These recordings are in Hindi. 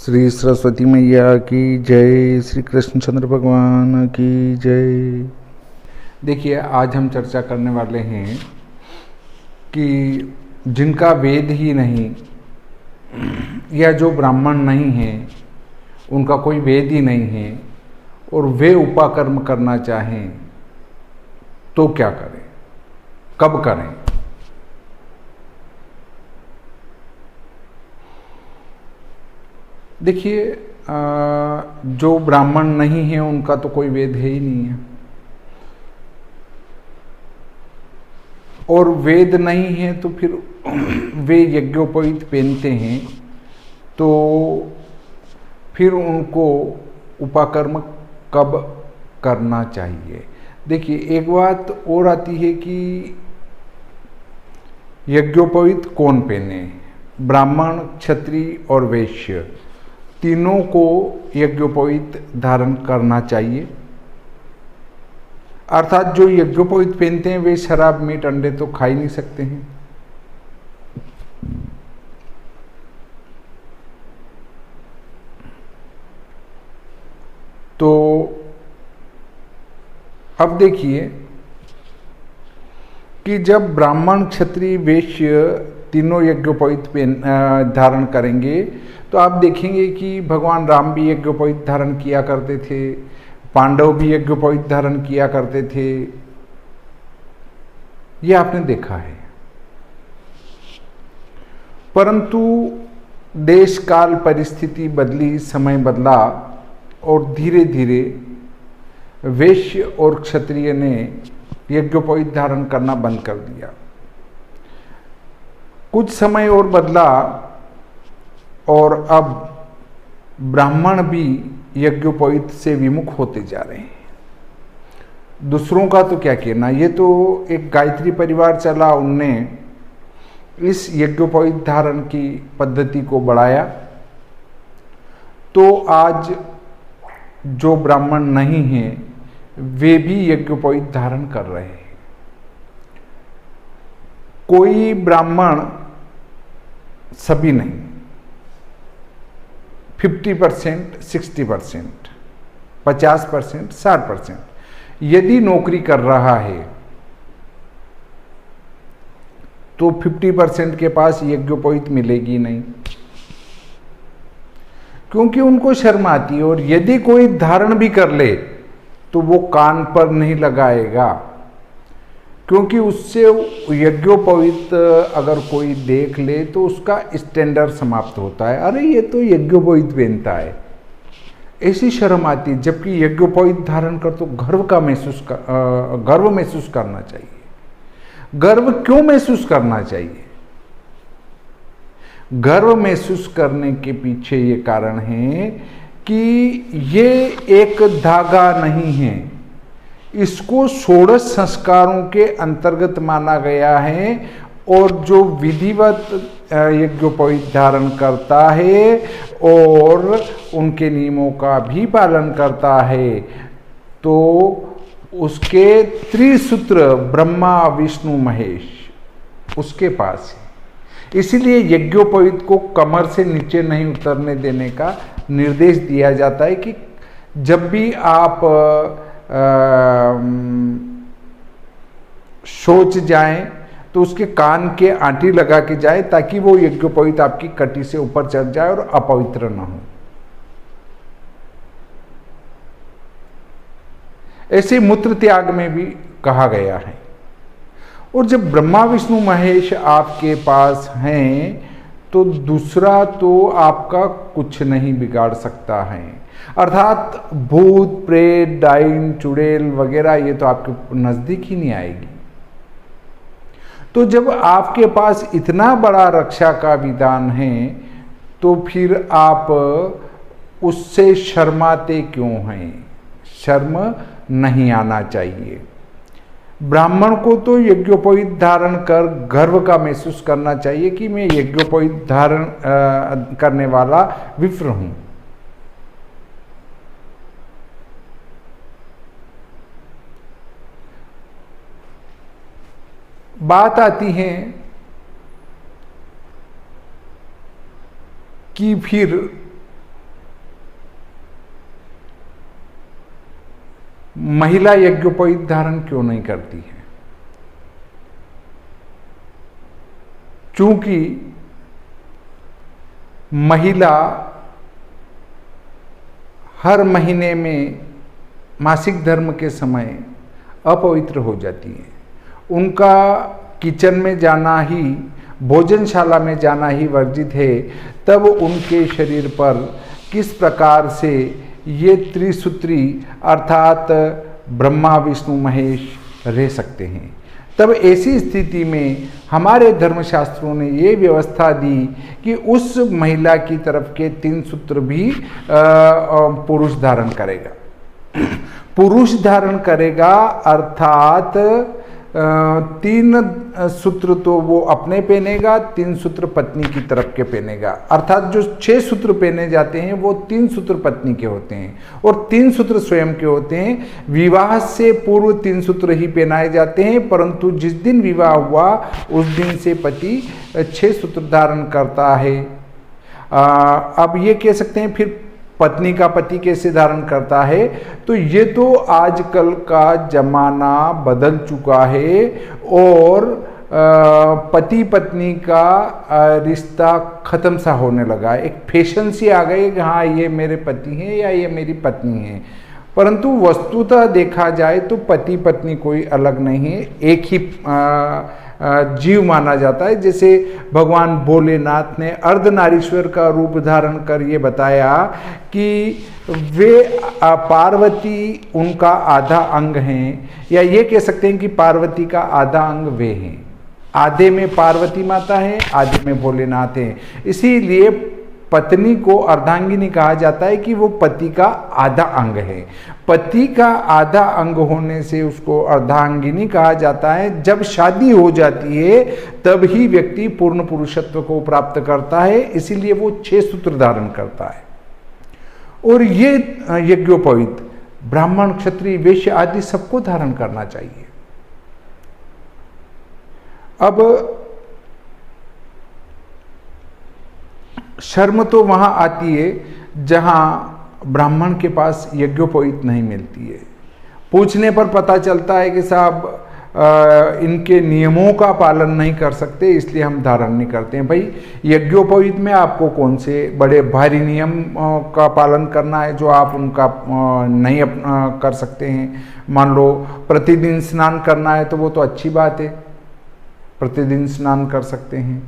श्री सरस्वती मैया की जय, श्री कृष्णचंद्र भगवान की जय। देखिए, आज हम चर्चा करने वाले हैं कि जिनका वेद ही नहीं या जो ब्राह्मण नहीं है, उनका कोई वेद ही नहीं है और वे उपाकर्म करना चाहें तो क्या करें, कब करें। देखिए, जो ब्राह्मण नहीं है उनका तो कोई वेद है ही नहीं है, और वेद नहीं है तो फिर वे यज्ञोपवीत पहनते हैं, तो फिर उनको उपाकर्म कब करना चाहिए। देखिए, एक बात और आती है कि यज्ञोपवीत कौन पहने। ब्राह्मण, क्षत्रिय और वैश्य तीनों को यज्ञोपवीत धारण करना चाहिए। अर्थात जो यज्ञोपवीत पहनते हैं वे शराब, मीट, अंडे तो खा ही नहीं सकते हैं। तो अब देखिए कि जब ब्राह्मण, क्षत्रिय, वैश्य तीनों यज्ञोपवीत धारण करेंगे तो आप देखेंगे कि भगवान राम भी यज्ञोपवीत धारण किया करते थे, पांडव भी यज्ञोपवीत धारण किया करते थे, ये आपने देखा है। परंतु देश काल परिस्थिति बदली, समय बदला और धीरे धीरे वैश्य और क्षत्रिय ने यज्ञोपवीत धारण करना बंद कर दिया। कुछ समय और बदला और अब ब्राह्मण भी यज्ञोपवीत से विमुख होते जा रहे हैं। दूसरों का तो क्या कहना, ये तो एक गायत्री परिवार चला, उनने इस यज्ञोपवीत धारण की पद्धति को बढ़ाया, तो आज जो ब्राह्मण नहीं हैं वे भी यज्ञोपवीत धारण कर रहे हैं। कोई ब्राह्मण, सभी नहीं, 50%, 60%, 50%, 60% यदि नौकरी कर रहा है तो 50% के पास यज्ञोपवीत मिलेगी नहीं, क्योंकि उनको शर्म आती है। और यदि कोई धारण भी कर ले तो वो कान पर नहीं लगाएगा, क्योंकि उससे यज्ञोपवीत अगर कोई देख ले तो उसका स्टैंडर्ड समाप्त होता है। अरे ये तो यज्ञोपवीत पहनता है, ऐसी शर्म आती है। जबकि यज्ञोपवीत धारण कर तो गर्व महसूस करना चाहिए। गर्व क्यों महसूस करना चाहिए? गर्व महसूस करने के पीछे ये कारण है कि ये एक धागा नहीं है, इसको 16 संस्कारों के अंतर्गत माना गया है। और जो विधिवत यज्ञोपवीत धारण करता है और उनके नियमों का भी पालन करता है तो उसके त्रिसूत्र ब्रह्मा, विष्णु, महेश उसके पास है। इसीलिए यज्ञोपवीत को कमर से नीचे नहीं उतरने देने का निर्देश दिया जाता है कि जब भी आप शौच जाएं तो उसके कान के आंटी लगा के जाए, ताकि वो यज्ञोपवीत आपकी कटी से ऊपर चढ़ जाए और अपवित्र न हो। ऐसे मूत्र त्याग में भी कहा गया है। और जब ब्रह्मा, विष्णु, महेश आपके पास हैं तो दूसरा तो आपका कुछ नहीं बिगाड़ सकता है। अर्थात भूत, प्रेत, डाइन, चुड़ैल वगैरह ये तो आपके नजदीक ही नहीं आएगी। तो जब आपके पास इतना बड़ा रक्षा का विधान है तो फिर आप उससे शर्माते क्यों हैं? शर्म नहीं आना चाहिए। ब्राह्मण को तो यज्ञोपवीत धारण कर गर्व का महसूस करना चाहिए कि मैं यज्ञोपवीत धारण करने वाला विप्र हूं। बात आती है कि फिर महिला यज्ञोपवीत धारण क्यों नहीं करती है? चूंकि महिला हर महीने में मासिक धर्म के समय अपवित्र हो जाती है। उनका किचन में जाना ही, भोजनशाला में जाना ही वर्जित है। तब उनके शरीर पर किस प्रकार से ये त्रिसूत्री अर्थात ब्रह्मा विष्णु महेश रह सकते हैं? तब ऐसी स्थिति में हमारे धर्मशास्त्रों ने ये व्यवस्था दी कि उस महिला की तरफ के 3 सूत्र भी पुरुष धारण करेगा। पुरुष धारण करेगा अर्थात 3 सूत्र तो वो अपने पहनेगा, 3 सूत्र पत्नी की तरफ के पहनेगा। अर्थात जो 6 सूत्र पहने जाते हैं वो 3 सूत्र पत्नी के होते हैं और 3 सूत्र स्वयं के होते हैं। विवाह से पूर्व 3 सूत्र ही पहनाए जाते हैं, परंतु जिस दिन विवाह हुआ उस दिन से पति 6 सूत्र धारण करता है। अब ये कह सकते हैं फिर पत्नी का पति कैसे धारण करता है? तो ये तो आजकल का जमाना बदल चुका है और पति पत्नी का रिश्ता खत्म सा होने लगा। एक फैशन सी आ गई कि हाँ ये मेरे पति हैं या ये मेरी पत्नी है, परंतु वस्तुतः देखा जाए तो पति पत्नी कोई अलग नहीं है, एक ही जीव माना जाता है। जैसे भगवान भोलेनाथ ने अर्धनारीश्वर का रूप धारण कर ये बताया कि वे पार्वती उनका आधा अंग हैं, या ये कह सकते हैं कि पार्वती का आधा अंग वे हैं। आधे में पार्वती माता है, आधे में भोलेनाथ हैं। इसीलिए पत्नी को अर्धांगिनी कहा जाता है कि वो पति का आधा अंग है। पति का आधा अंग होने से उसको अर्धांगिनी कहा जाता है। जब शादी हो जाती है तब ही व्यक्ति पूर्ण पुरुषत्व को प्राप्त करता है, इसीलिए वो 6 सूत्र धारण करता है। और ये यज्ञोपवीत ब्राह्मण क्षत्रिय वैश्य आदि सबको धारण करना चाहिए। अब शर्म तो वहां आती है जहां ब्राह्मण के पास यज्ञोपवीत नहीं मिलती है। पूछने पर पता चलता है कि साहब इनके नियमों का पालन नहीं कर सकते, इसलिए हम धारण नहीं करते हैं। भाई यज्ञोपवीत में आपको कौन से बड़े भारी नियम का पालन करना है जो आप उनका नहीं कर सकते हैं? मान लो प्रतिदिन स्नान करना है तो वो तो अच्छी बात है, प्रतिदिन स्नान कर सकते हैं।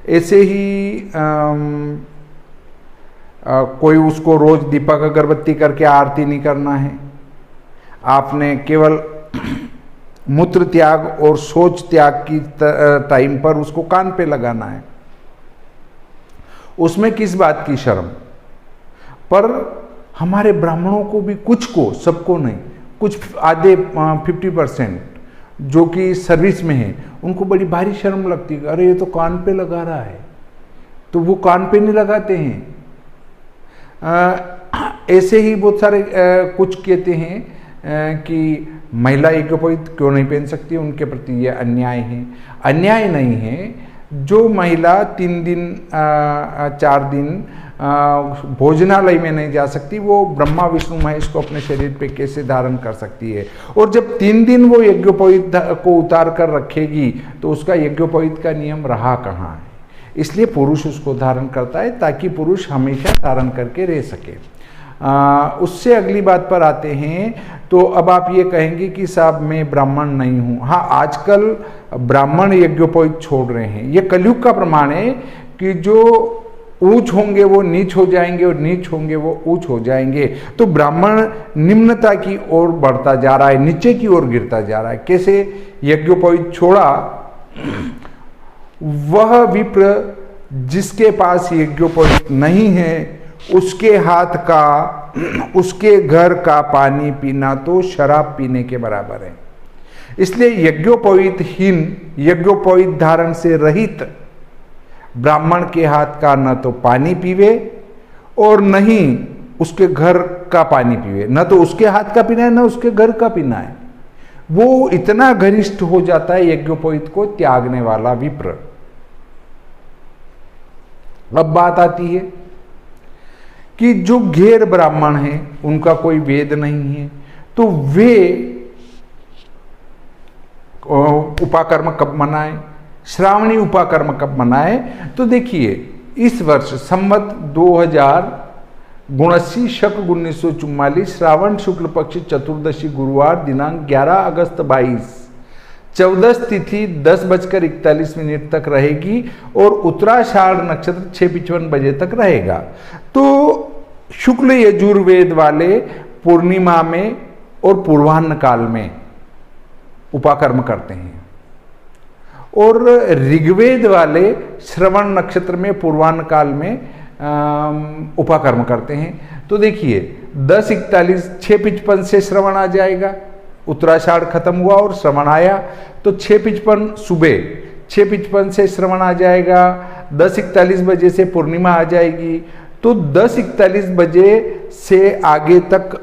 ऐसे ही कोई उसको रोज दीपक अगरबत्ती करके आरती नहीं करना है। आपने केवल मूत्र त्याग और शौच त्याग की टाइम पर उसको कान पे लगाना है। उसमें किस बात की शर्म? पर हमारे ब्राह्मणों को भी कुछ को, सबको नहीं, कुछ आधे 50% जो कि सर्विस में है, उनको बड़ी भारी शर्म लगती है। अरे ये तो कान पे लगा रहा है, तो वो कान पे नहीं लगाते हैं। ऐसे ही बहुत सारे कुछ कहते हैं कि महिला यज्ञोपवीत क्यों नहीं पहन सकती, उनके प्रति ये अन्याय है। अन्याय नहीं है। जो महिला 3 दिन 4 दिन भोजनालय में नहीं जा सकती, वो ब्रह्मा विष्णु महेश को अपने शरीर पे कैसे धारण कर सकती है? और जब 3 दिन वो यज्ञोपवीत को उतार कर रखेगी तो उसका यज्ञोपवीत का नियम रहा कहाँ है? इसलिए पुरुष उसको धारण करता है ताकि पुरुष हमेशा धारण करके रह सके। उससे अगली बात पर आते हैं। तो अब आप ये कहेंगे कि साहब मैं ब्राह्मण नहीं हूँ। हाँ, आजकल ब्राह्मण यज्ञोपवीत छोड़ रहे हैं। ये कलयुग का प्रमाण है कि जो ऊंच होंगे वो नीच हो जाएंगे और नीच होंगे वो ऊंच हो जाएंगे। तो ब्राह्मण निम्नता की ओर बढ़ता जा रहा है, नीचे की ओर गिरता जा रहा है। कैसे? यज्ञोपवीत छोड़ा, वह विप्र जिसके पास यज्ञोपवीत नहीं है उसके हाथ का, उसके घर का पानी पीना तो शराब पीने के बराबर है। इसलिए यज्ञोपवीतहीन, यज्ञोपवीत धारण से रहित ब्राह्मण के हाथ का न तो पानी पीवे और न ही उसके घर का पानी पीवे। न तो उसके हाथ का पीना है, न उसके घर का पीना है। वो इतना घनिष्ठ हो जाता है यज्ञोपवीत को त्यागने वाला विप्र। अब बात आती है कि जो घेर ब्राह्मण है, उनका कोई वेद नहीं है, तो वे उपाकर्म कब मनाएं, श्रावणी उपाकर्म कब मनाएं? तो देखिए, इस वर्ष संवत 2079 शक 1944 श्रावण शुक्ल पक्ष चतुर्दशी गुरुवार दिनांक 11 अगस्त 22 14 तिथि 10:41 तक रहेगी और उत्तराषाढ़ नक्षत्र 6:55 बजे तक रहेगा। तो शुक्ल यजुर्वेद वाले पूर्णिमा में और पूर्वाह्न काल में उपाकर्म करते हैं और ऋग्वेद वाले श्रवण नक्षत्र में पूर्वाह्न काल में उपाकर्म करते हैं। तो देखिए 10:41 6:55 से श्रवण आ जाएगा, उत्तराषाढ़ खत्म हुआ और श्रवण आया, तो 6:55 सुबह 6:55 से श्रवण आ जाएगा, 10:41 बजे से पूर्णिमा आ जाएगी। तो 10:41 बजे से आगे तक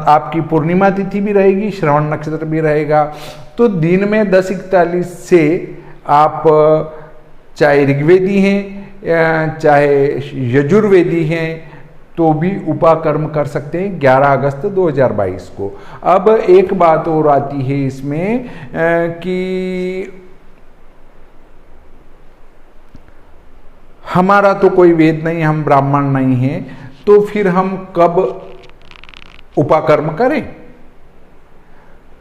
आपकी पूर्णिमा तिथि भी रहेगी, श्रवण नक्षत्र भी रहेगा। तो दिन में 10:41 से आप चाहे ऋग्वेदी हैं चाहे यजुर्वेदी हैं तो भी उपाकर्म कर सकते हैं 11 अगस्त 2022 को। अब एक बात और आती है इसमें कि हमारा तो कोई वेद नहीं, हम ब्राह्मण नहीं हैं, तो फिर हम कब उपाकर्म करें?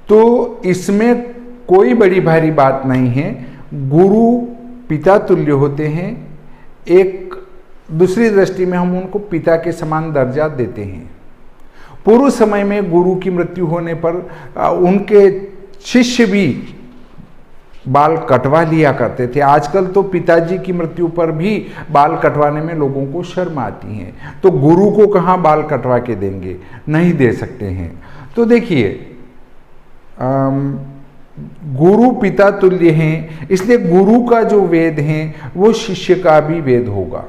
तो इसमें कोई बड़ी भारी बात नहीं है। गुरु पिता तुल्य होते हैं, एक दूसरी दृष्टि में हम उनको पिता के समान दर्जा देते हैं। पूर्व समय में गुरु की मृत्यु होने पर उनके शिष्य भी बाल कटवा लिया करते थे। आजकल तो पिताजी की मृत्यु पर भी बाल कटवाने में लोगों को शर्म आती है, तो गुरु को कहाँ बाल कटवा के देंगे, नहीं दे सकते हैं। तो देखिए गुरु पिता तुल्य हैं, इसलिए गुरु का जो वेद है वो शिष्य का भी वेद होगा।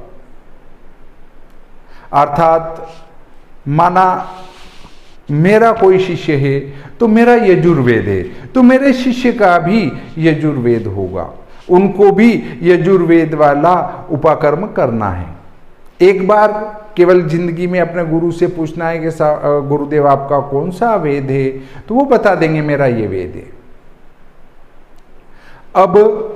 अर्थात माना मेरा कोई शिष्य है तो मेरा यजुर्वेद है, तो मेरे शिष्य का भी यजुर्वेद होगा, उनको भी यजुर्वेद वाला उपाकर्म करना है। एक बार केवल जिंदगी में अपने गुरु से पूछना है कि गुरुदेव आपका कौन सा वेद है, तो वो बता देंगे मेरा ये वेद है। अब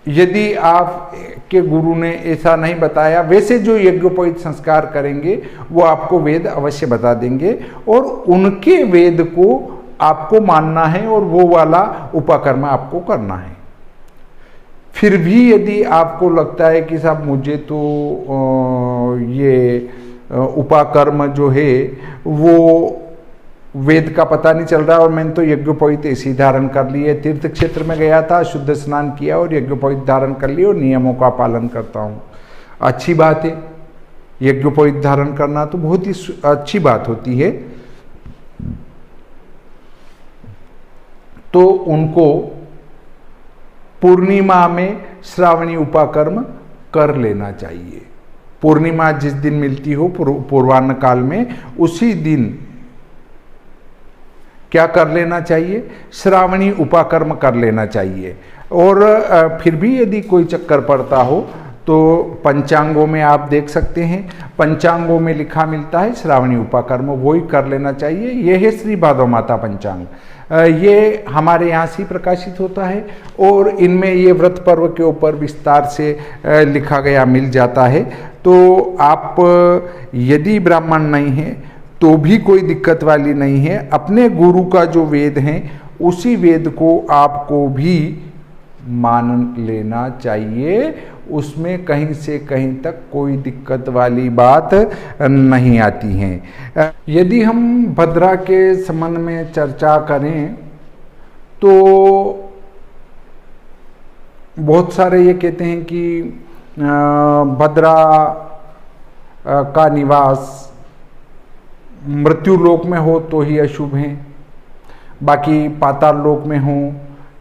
यदि आप के गुरु ने ऐसा नहीं बताया, वैसे जो यज्ञोपवीत संस्कार करेंगे वो आपको वेद अवश्य बता देंगे और उनके वेद को आपको मानना है और वो वाला उपाकर्म आपको करना है। फिर भी यदि आपको लगता है कि साहब मुझे तो ये उपाकर्म जो है वो वेद का पता नहीं चल रहा और मैंने तो यज्ञोपवीत ऐसी धारण कर ली है, तीर्थ क्षेत्र में गया था, शुद्ध स्नान किया और यज्ञोपवीत धारण कर लिया और नियमों का पालन करता हूँ, अच्छी बात है। यज्ञोपवीत धारण करना तो बहुत ही अच्छी बात होती है। तो उनको पूर्णिमा में श्रावणी उपाकर्म कर लेना चाहिए। पूर्णिमा जिस दिन मिलती हो पूर्वाह्न काल में, उसी दिन क्या कर लेना चाहिए, श्रावणी उपाकर्म कर लेना चाहिए। और फिर भी यदि कोई चक्कर पड़ता हो तो पंचांगों में आप देख सकते हैं, पंचांगों में लिखा मिलता है श्रावणी उपाकर्म, वो ही कर लेना चाहिए। यह है श्री भादव माता पंचांग, ये हमारे यहाँ से प्रकाशित होता है और इनमें ये व्रत पर्व के ऊपर विस्तार से लिखा गया मिल जाता है। तो आप यदि ब्राह्मण नहीं हैं तो भी कोई दिक्कत वाली नहीं है, अपने गुरु का जो वेद है उसी वेद को आपको भी मान लेना चाहिए, उसमें कहीं से कहीं तक कोई दिक्कत वाली बात नहीं आती है। यदि हम भद्रा के संबंध में चर्चा करें तो बहुत सारे ये कहते हैं कि भद्रा का निवास मृत्यु लोक में हो तो ही अशुभ है, बाकी पाताल लोक में हो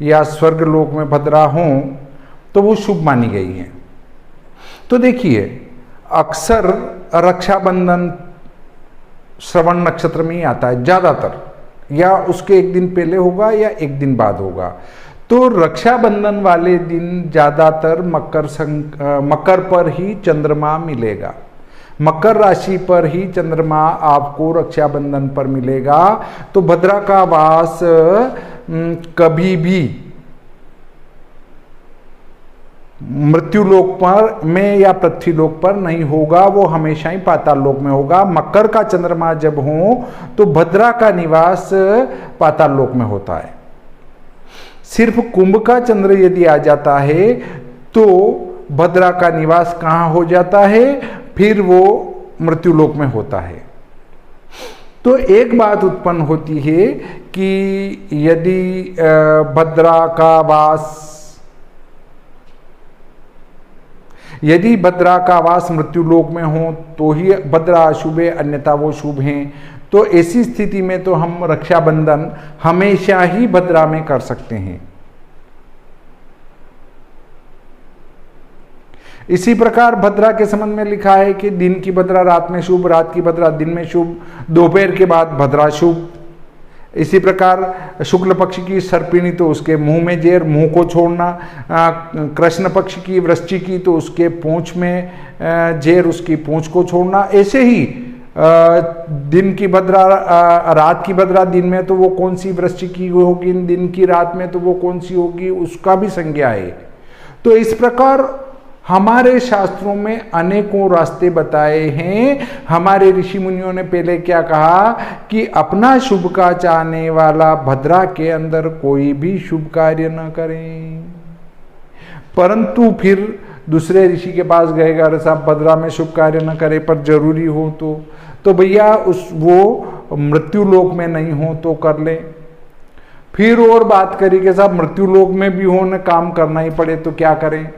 या स्वर्ग लोक में भद्रा हो तो वो शुभ मानी गई है। तो देखिए अक्सर रक्षाबंधन श्रवण नक्षत्र में ही आता है ज़्यादातर, या उसके एक दिन पहले होगा या एक दिन बाद होगा। तो रक्षाबंधन वाले दिन ज़्यादातर मकर पर ही चंद्रमा मिलेगा। मकर राशि पर ही चंद्रमा आपको रक्षाबंधन पर मिलेगा, तो भद्रा का वास कभी भी मृत्युलोक पर में या पृथ्वीलोक पर नहीं होगा, वो हमेशा ही पाताल लोक में होगा। मकर का चंद्रमा जब हो तो भद्रा का निवास पाताल लोक में होता है। सिर्फ कुंभ का चंद्र यदि आ जाता है तो भद्रा का निवास कहाँ हो जाता है, फिर वो मृत्युलोक में होता है। तो एक बात उत्पन्न होती है कि यदि भद्रा का वास मृत्युलोक में हो तो ही भद्रा अशुभ है, अन्यथा वो शुभ हैं। तो ऐसी स्थिति में तो हम रक्षाबंधन हमेशा ही भद्रा में कर सकते हैं। इसी प्रकार भद्रा के संबंध में लिखा है कि दिन की भद्रा रात में शुभ, रात की भद्रा दिन में शुभ, दोपहर के बाद भद्रा शुभ। इसी प्रकार शुक्ल पक्ष की सर्पिणी तो उसके मुंह में जेर, मुंह को छोड़ना। कृष्ण पक्ष की वृश्चिक की तो उसके पूंछ में जेर, उसकी पूंछ को छोड़ना। ऐसे ही दिन की भद्रा रात की भद्रा दिन में तो वो कौन सी वृश्चिक की होगी, दिन की रात में तो वो कौन सी होगी, उसका भी संज्ञा है। तो इस प्रकार हमारे शास्त्रों में अनेकों रास्ते बताए हैं। हमारे ऋषि मुनियों ने पहले क्या कहा कि अपना शुभ का चाहने वाला भद्रा के अंदर कोई भी शुभ कार्य न करें। परंतु फिर दूसरे ऋषि के पास गएगा, अरे साहब भद्रा में शुभ कार्य न करे पर जरूरी हो तो भैया वो मृत्युलोक में नहीं हो तो कर ले। फिर और बात करी कि साहब मृत्युलोक में भी हो न काम करना ही पड़े तो क्या करें।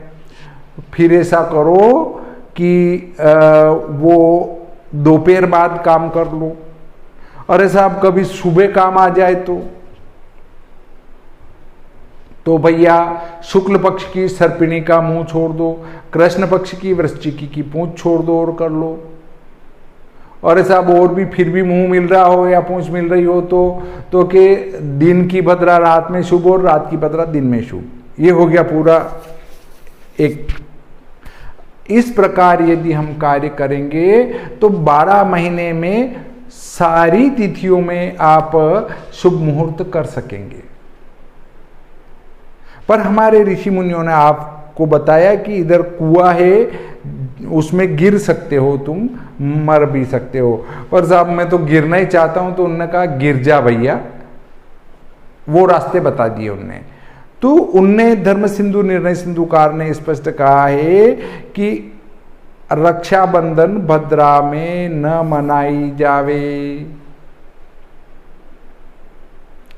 फिर ऐसा करो कि वो दोपहर बाद काम कर लो। अरे साहब कभी सुबह काम आ जाए तो भैया शुक्ल पक्ष की सर्पिणी का मुंह छोड़ दो, कृष्ण पक्ष की वृश्चिकी की पूंछ छोड़ दो और कर लो। और साहब और भी फिर भी मुंह मिल रहा हो या पूंछ मिल रही हो तो कि दिन की भद्रा रात में शुभ और रात की भद्रा दिन में शुभ। ये हो गया पूरा एक। इस प्रकार यदि हम कार्य करेंगे तो 12 महीने में सारी तिथियों में आप शुभ मुहूर्त कर सकेंगे। पर हमारे ऋषि मुनियों ने आपको बताया कि इधर कुआं है, उसमें गिर सकते हो, तुम मर भी सकते हो। पर साहब मैं तो गिरना ही चाहता हूं, तो उन्होंने कहा गिर जा भैया। वो रास्ते बता दिए उनने। तो उनने धर्म सिंधु निर्णय सिंधुकार ने स्पष्ट कहा है कि रक्षाबंधन भद्रा में न मनाई जावे।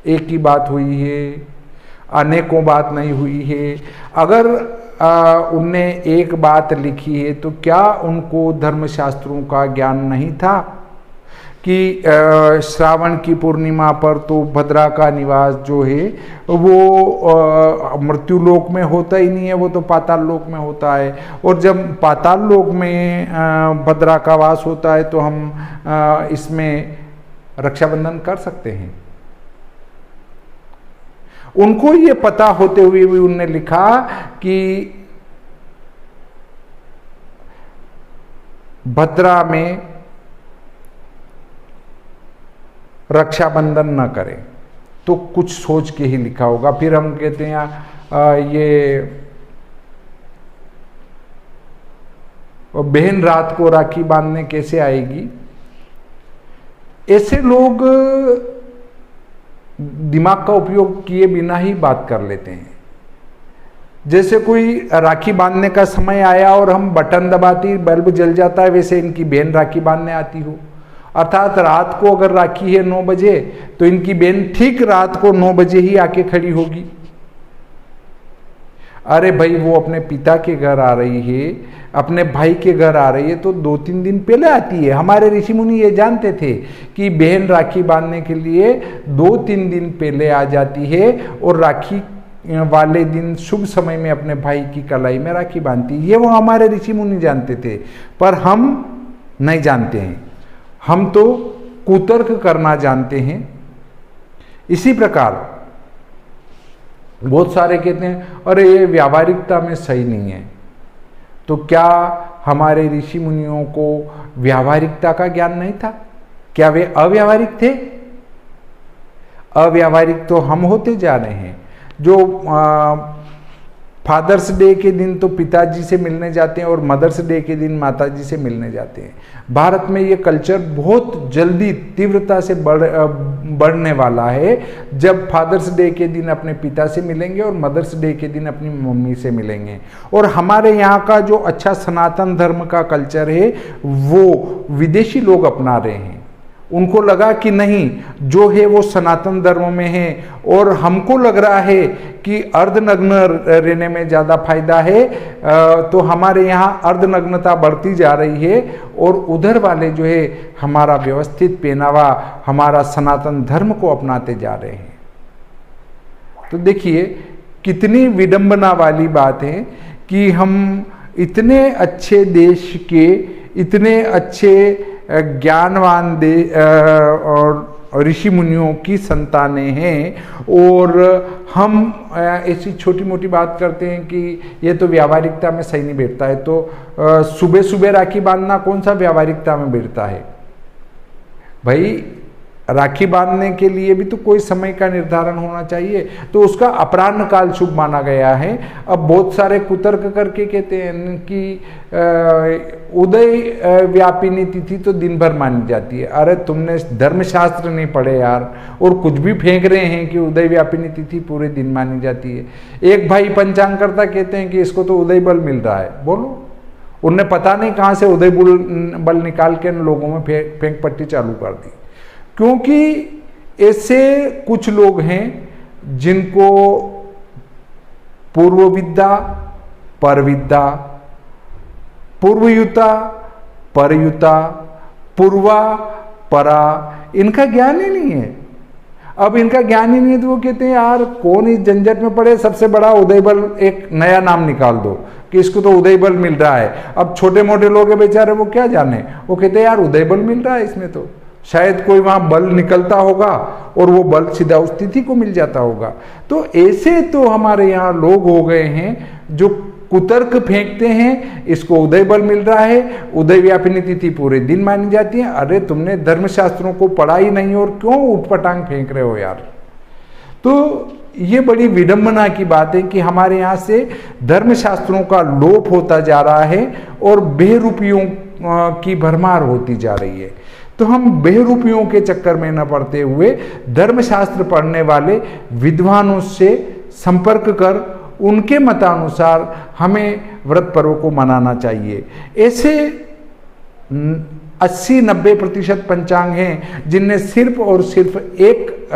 एक ही बात हुई है, अनेकों बात नहीं हुई है। अगर उनने एक बात लिखी है तो क्या उनको धर्मशास्त्रों का ज्ञान नहीं था कि श्रावण की पूर्णिमा पर तो भद्रा का निवास जो है वो मृत्युलोक में होता ही नहीं है, वो तो पाताल लोक में होता है। और जब पाताल लोक में भद्रा का वास होता है तो हम इसमें रक्षाबंधन कर सकते हैं। उनको ये पता होते हुए भी उन्होंने लिखा कि भद्रा में रक्षाबंधन न करें, तो कुछ सोच के ही लिखा होगा। फिर हम कहते हैं ये बहन रात को राखी बांधने कैसे आएगी। ऐसे लोग दिमाग का उपयोग किए बिना ही बात कर लेते हैं। जैसे कोई राखी बांधने का समय आया और हम बटन दबाती बल्ब जल जाता है, वैसे इनकी बहन राखी बांधने आती हो। अर्थात रात को अगर राखी है 9 बजे तो इनकी बहन ठीक रात को 9 बजे ही आके खड़ी होगी। अरे भाई वो अपने पिता के घर आ रही है, अपने भाई के घर आ रही है तो 2-3 दिन पहले आती है। हमारे ऋषि मुनि ये जानते थे कि बहन राखी बांधने के लिए 2-3 दिन पहले आ जाती है और राखी वाले दिन शुभ समय में अपने भाई की कलाई में राखी बांधती है। ये वो हमारे ऋषि मुनि जानते थे, पर हम नहीं जानते हैं। हम तो कुतर्क करना जानते हैं। इसी प्रकार बहुत सारे कहते हैं अरे ये व्यावहारिकता में सही नहीं है। तो क्या हमारे ऋषि मुनियों को व्यावहारिकता का ज्ञान नहीं था? क्या वे अव्यावहारिक थे? अव्यावहारिक तो हम होते जा रहे हैं, जो फादर्स डे के दिन तो पिताजी से मिलने जाते हैं और मदर्स डे के दिन माताजी से मिलने जाते हैं। भारत में ये कल्चर बहुत जल्दी तीव्रता से बढ़ने वाला है। जब फादर्स डे के दिन अपने पिता से मिलेंगे और मदर्स डे के दिन अपनी मम्मी से मिलेंगे। और हमारे यहाँ का जो अच्छा सनातन धर्म का कल्चर है वो विदेशी लोग अपना रहे हैं। उनको लगा कि नहीं, जो है वो सनातन धर्म में है, और हमको लग रहा है कि अर्धनग्न रहने में ज़्यादा फायदा है, तो हमारे यहाँ अर्धनग्नता बढ़ती जा रही है, और उधर वाले जो है हमारा व्यवस्थित पहनावा, हमारा सनातन धर्म को अपनाते जा रहे हैं। तो देखिए कितनी विडंबना वाली बात है कि हम इतने अच्छे देश के, इतने अच्छे ज्ञानवान और ऋषि मुनियों की संतानें हैं, और हम ऐसी छोटी मोटी बात करते हैं कि ये तो व्यावहारिकता में सही नहीं बैठता है। तो सुबह सुबह राखी बांधना कौन सा व्यावहारिकता में बैठता है? भाई राखी बांधने के लिए भी तो कोई समय का निर्धारण होना चाहिए, तो उसका अपराह्न काल शुभ माना गया है। अब बहुत सारे कुतर्क करके कहते हैं कि उदय व्यापिनी तिथि तो दिन भर मानी जाती है। अरे तुमने धर्मशास्त्र नहीं पढ़े यार, और कुछ भी फेंक रहे हैं कि उदय व्यापिनी तिथि पूरे दिन मानी जाती है। एक भाई पंचांग करता कहते हैं कि इसको तो उदय बल मिल रहा है। बोलो, उनने पता नहीं कहाँ से उदय बल निकाल के लोगों में फेंक पट्टी चालू कर दी। क्योंकि ऐसे कुछ लोग हैं जिनको पूर्व विद्या, परविद्या, पूर्वयुता, परयुता, पूर्वा, परा, इनका ज्ञान ही नहीं है। अब इनका ज्ञान ही नहीं है तो वो कहते हैं यार कौन इस झंझट में पड़े, सबसे बड़ा उदय बल एक नया नाम निकाल दो कि इसको तो उदय बल मिल रहा है। अब छोटे मोटे लोग हैं बेचारे, वो क्या जाने, वो कहते हैं यार उदय बल मिल रहा है, इसमें तो शायद कोई वहां बल निकलता होगा और वो बल सीधा उस तिथि को मिल जाता होगा। तो ऐसे तो हमारे यहाँ लोग हो गए हैं जो कुतर्क फेंकते हैं, इसको उदय बल मिल रहा है, उदय व्यापिनी तिथि पूरे दिन मानी जाती है। अरे तुमने धर्मशास्त्रों को पढ़ा ही नहीं और क्यों उठपटांग फेंक रहे हो यार। तो ये बड़ी विडंबना की बात है कि हमारे यहाँ से धर्मशास्त्रों का लोप होता जा रहा है और बेरुपियों की भरमार होती जा रही है। तो हम बेरुपियों के चक्कर में न पड़ते हुए धर्मशास्त्र पढ़ने वाले विद्वानों से संपर्क कर उनके मतानुसार हमें व्रत पर्व को मनाना चाहिए। ऐसे 80-90% पंचांग हैं जिनने सिर्फ और सिर्फ एक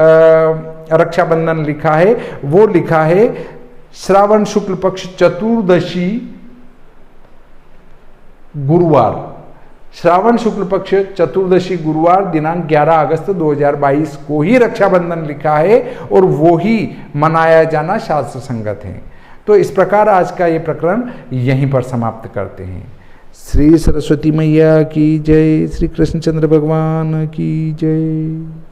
रक्षाबंधन लिखा है। वो लिखा है श्रावण शुक्ल पक्ष चतुर्दशी गुरुवार, श्रावण शुक्ल पक्ष चतुर्दशी गुरुवार दिनांक 11 अगस्त 2022 को ही रक्षाबंधन लिखा है और वो ही मनाया जाना शास्त्र संगत है। तो इस प्रकार आज का ये प्रकरण यहीं पर समाप्त करते हैं। श्री सरस्वती मैया की जय, श्री कृष्णचंद्र भगवान की जय।